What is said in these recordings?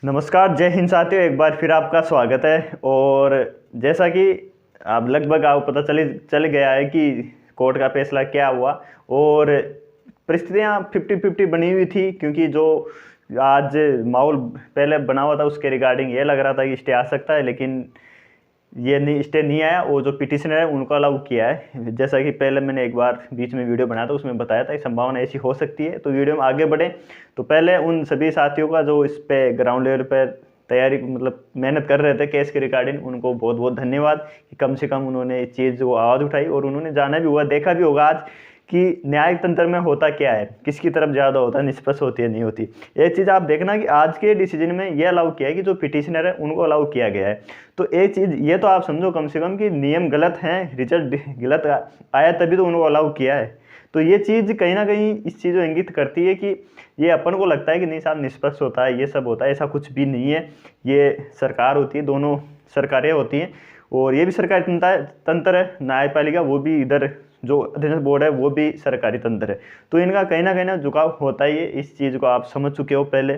नमस्कार, जय हिंद साथियों। एक बार फिर आपका स्वागत है। और जैसा कि आप लगभग आपको पता चल गया है कि कोर्ट का फैसला क्या हुआ। और परिस्थितियां 50-50 बनी हुई थी, क्योंकि जो आज माहौल पहले बना हुआ था उसके रिगार्डिंग ये लग रहा था कि स्टे आ सकता है, लेकिन ये नहीं, स्टे नहीं आया। और जो पिटिशनर है उनको अलाउ किया है। जैसा कि पहले मैंने एक बार बीच में वीडियो बनाया था, उसमें बताया था कि संभावना ऐसी हो सकती है। तो वीडियो में आगे बढ़े तो पहले उन सभी साथियों का जो इस पे ग्राउंड लेवल पर तैयारी मतलब मेहनत कर रहे थे केस के रिगार्डिंग, उनको बहुत बहुत धन्यवाद कि कम से कम उन्होंने इस चीज़ को आवाज़ उठाई। और उन्होंने जाना भी हुआ, देखा भी होगा आज कि न्यायिक तंत्र में होता क्या है, किसकी तरफ ज़्यादा होता है, निष्पक्ष होती है नहीं होती। ये चीज़ आप देखना कि आज के डिसीजन में ये अलाउ किया है कि जो पिटिशनर है उनको अलाउ किया गया है। तो एक चीज़ ये तो आप समझो कम से कम कि नियम गलत हैं, रिजल्ट गलत आया तभी तो उनको अलाउ किया है। तो ये चीज़ कहीं ना कहीं इस चीज़ को इंगित करती है कि ये अपन को लगता है कि नहीं साहब निष्पक्ष होता है, ये सब होता है, ऐसा कुछ भी नहीं है। ये सरकार होती है, दोनों सरकारें होती हैं, और ये भी सरकारी तंत्र है। न्यायपालिका वो भी, इधर जो अध्ययन बोर्ड है वो भी सरकारी तंत्र है। तो इनका कहीं ना झुकाव होता ही है। इस चीज़ को आप समझ चुके हो। पहले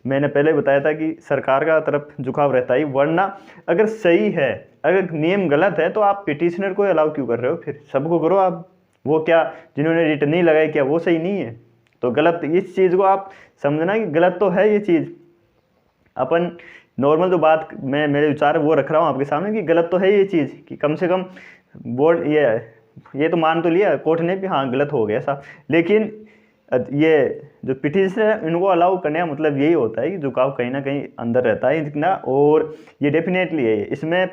मैंने पहले बताया था कि सरकार का तरफ झुकाव रहता ही, वरना अगर सही है, अगर नियम गलत है तो आप पिटिशनर को अलाउ क्यों कर रहे हो? फिर सबको करो आप। वो क्या, जिन्होंने रिट नहीं लगाई, क्या वो सही नहीं है? तो गलत, इस चीज़ को आप समझना कि गलत तो है ये चीज़। अपन नॉर्मल जो बात मैं मेरे विचार वो रख रहा हूँ आपके सामने कि गलत तो है ये चीज़, कि कम से कम बोर्ड ये तो मान तो लिया कोर्ट ने भी, हाँ गलत हो गया साहब, लेकिन ये जो पिटिशन है इनको अलाउ करने का मतलब यही होता है कि झुकाव कहीं ना कहीं अंदर रहता है इतना। और ये डेफिनेटली है, इसमें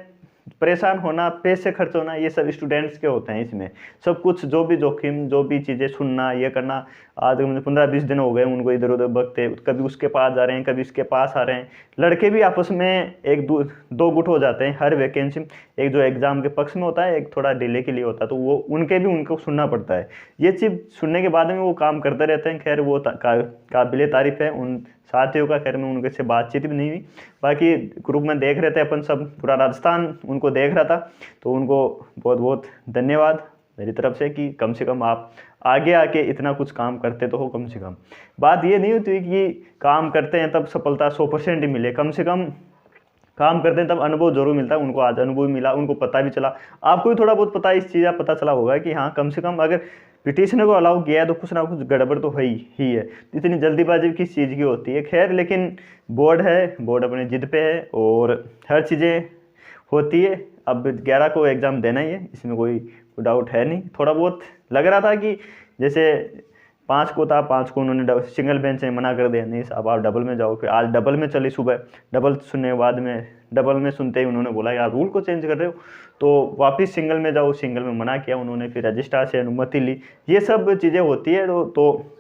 परेशान होना, पैसे खर्च होना, ये सब स्टूडेंट्स के होते हैं। इसमें सब कुछ जो भी जोखिम, जो भी चीज़ें सुनना, ये करना। आज मुझे 15-20 दिन हो गए उनको इधर उधर बकते, कभी उसके पास जा रहे हैं, कभी इसके पास आ रहे हैं। लड़के भी आपस में एक दो गुट हो जाते हैं हर वैकेंसी में। एक जो एग्ज़ाम के पक्ष में होता है, एक थोड़ा डिले के लिए होता है, तो वो उनके भी उनको सुनना पड़ता है। ये चीज़ सुनने के बाद में वो काम करते रहते हैं। खैर वो काबिले तारीफ़ है उन साथियों का। खैर में उनके से बातचीत भी नहीं हुई, बाकी ग्रुप में देख रहे थे अपन सब, पूरा राजस्थान उनको देख रहा था। तो उनको बहुत बहुत धन्यवाद मेरी तरफ से कि कम से कम आप आगे आके इतना कुछ काम करते तो हो। कम से कम बात ये नहीं होती कि काम करते हैं तब सफलता 100% ही मिले। कम से कम काम करते हैं तब अनुभव जरूर मिलता है। उनको आज अनुभव मिला, उनको पता भी चला, आपको भी थोड़ा बहुत पता, इस चीज़ का पता चला होगा कि हाँ कम से कम अगर पिटिशनर को अलाउ किया है तो कुछ ना कुछ गड़बड़ तो ही है। इतनी जल्दीबाजी किस चीज़ की होती है? खैर, लेकिन बोर्ड है, बोर्ड अपने जिद पे है और हर चीज़ें होती है। अब 11 को एग्ज़ाम देना ही है, इसमें कोई डाउट है नहीं। थोड़ा बहुत लग रहा था कि जैसे 5 को था, 5 को उन्होंने सिंगल बेंच में मना कर दिया, नहीं साहब आप डबल में जाओ। फिर आज डबल में चली सुबह, डबल सुनने के बाद में, डबल में सुनते ही उन्होंने बोला यार रूल को चेंज कर रहे हो, तो वापस सिंगल में जाओ। सिंगल में मना किया उन्होंने, फिर रजिस्ट्रार से अनुमति ली। ये सब चीज़ें होती है। तो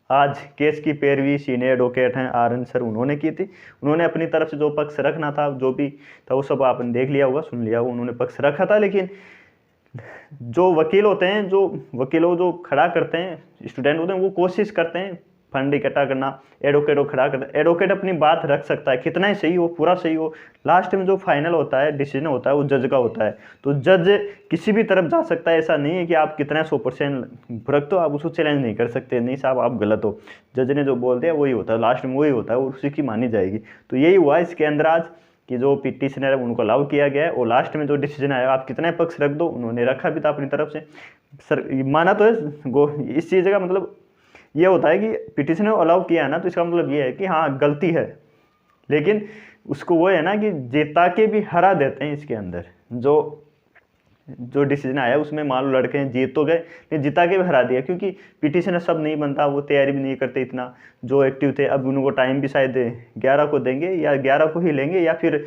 आज केस की पैरवी सीनियर एडवोकेट हैं RN सर, उन्होंने की थी। उन्होंने अपनी तरफ से जो पक्ष रखना था, जो भी था, वो सब आपने देख लिया होगा, सुन लिया होगा। उन्होंने पक्ष रखा था, लेकिन जो वकील होते हैं, जो वकीलों जो खड़ा करते हैं, स्टूडेंट होते हैं, वो कोशिश करते हैं फंड इकट्ठा करना। एडवोकेट को खड़ा करता है, एडवोकेट अपनी बात रख सकता है, कितना ही सही हो, पूरा सही हो, लास्ट में जो फाइनल होता है, डिसीजन होता है, वो जज का होता है। तो जज किसी भी तरफ जा सकता है। ऐसा नहीं है कि आप कितना 100% भुगत तो आप उसको चैलेंज नहीं कर सकते, नहीं साहब आप गलत हो। जज ने जो बोल दिया वही होता है, लास्ट में वही होता है, और उसी की मानी जाएगी। तो यही हुआ इसके अंदर आज कि जो पिटिशनर है उनको अलाउ किया गया है, और लास्ट में जो डिसीजन आया, आप कितने पक्ष रख दो, उन्होंने रखा भी था अपनी तरफ से। सर माना तो है। इस चीज़ का मतलब ये होता है कि पिटिशनर अलाउ किया है ना, तो इसका मतलब ये है कि हाँ गलती है, लेकिन उसको वो है ना कि जिता के भी हरा देते हैं। इसके अंदर जो डिसीजन आया उसमें मान लो लड़के हैं जीत तो गए, लेकिन जिता के भी हरा दिया, क्योंकि पिटिशनर सब नहीं बनता, वो तैयारी भी नहीं करते इतना जो एक्टिव थे। अब उनको टाइम भी शायद 11 को देंगे, या 11 को ही लेंगे, या फिर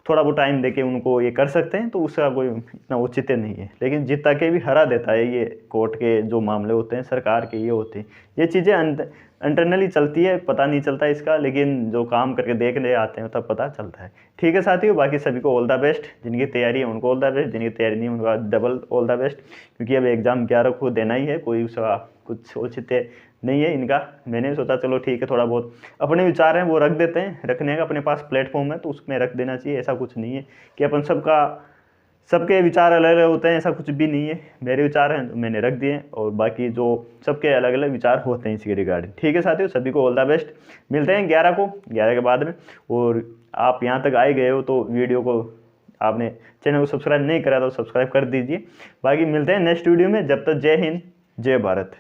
थोड़ा बहुत टाइम देके उनको ये कर सकते हैं, तो उसका कोई इतना औचित्य नहीं है। लेकिन जिता के भी हरा देता है। ये कोर्ट के जो मामले होते हैं, सरकार के ये होते हैं, ये चीज़ें इंटरनली चलती है, पता नहीं चलता इसका, लेकिन जो काम करके देखने आते हैं तब पता चलता है। ठीक है साथियों, बाकी सभी को ऑल द बेस्ट। जिनकी तैयारी है उनको ऑल द बेस्ट, जिनकी तैयारी नहीं है उनका डबल ऑल द बेस्ट, क्योंकि अब एग्ज़ाम 11 को देना ही है। कोई उसका कुछ औचित्य नहीं है इनका। मैंने सोचा चलो ठीक है, थोड़ा बहुत अपने विचार हैं वो रख देते हैं, रखने का अपने पास प्लेटफॉर्म है तो उसमें रख देना चाहिए। ऐसा कुछ नहीं है कि अपन सबका सबके विचार अलग अलग होते हैं, ऐसा कुछ भी नहीं है। मेरे विचार हैं तो मैंने रख दिए, और बाकी जो सबके अलग अलग विचार होते हैं इसके रिगार्डिंग। ठीक है साथियों, सभी को ऑल द बेस्ट। मिलते हैं 11 को, 11 के बाद में। और आप यहाँ तक आए गए हो तो वीडियो को, आपने चैनल को सब्सक्राइब नहीं करा तो सब्सक्राइब कर दीजिए। बाकी मिलते हैं नेक्स्ट वीडियो में, जब तक जय हिंद जय भारत।